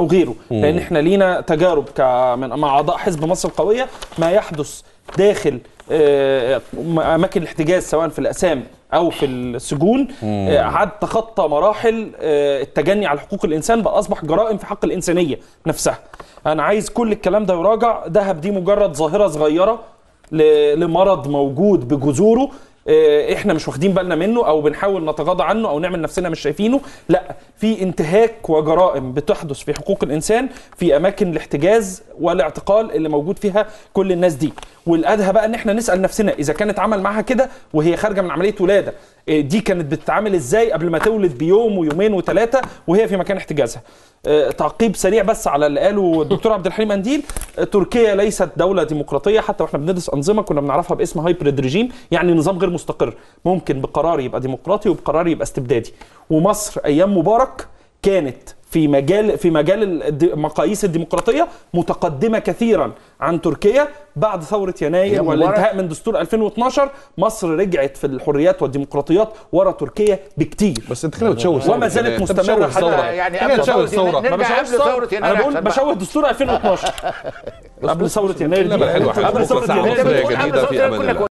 وغيره، لان احنا لينا تجارب مع اعضاء حزب مصر القويه ما يحدث داخل اماكن الاحتجاز سواء في الاقسام او في السجون عاد تخطى مراحل التجني على حقوق الانسان، بقى اصبح جرائم في حق الانسانيه نفسها. انا عايز كل الكلام ده يراجع. دهب دي مجرد ظاهره صغيره لمرض موجود بجذوره، احنا مش واخدين بالنا منه او بنحاول نتغاضى عنه او نعمل نفسنا مش شايفينه. لا، في انتهاك وجرائم بتحدث في حقوق الانسان في اماكن الاحتجاز والاعتقال اللي موجود فيها كل الناس دي. والادهى بقى ان احنا نسال نفسنا اذا كانت عمل معاها كده وهي خارجه من عمليه ولاده، دي كانت بتتعامل ازاي قبل ما تولد بيوم ويومين وثلاثه وهي في مكان احتجازها. تعقيب سريع بس على اللي قاله الدكتور عبد الحليم قنديل. تركيا ليست دوله ديمقراطيه، حتى واحنا بندرس انظمه كنا بنعرفها باسم هايبريد ريجيم، يعني نظام غير مستقر، ممكن بقرار يبقى ديمقراطي وبقرار يبقى استبدادي. ومصر ايام مبارك كانت في مجال مقاييس الديمقراطيه متقدمه كثيرا عن تركيا. بعد ثوره يناير والانتهاء من دستور 2012 مصر رجعت في الحريات والديمقراطيات ورا تركيا بكتير. بس انت كده بتشوه وما زالت مستمره حتى يعني قبل ثوره يناير. انا بقول بشوه دستور 2012 قبل ثوره يناير. قبل ثوره يناير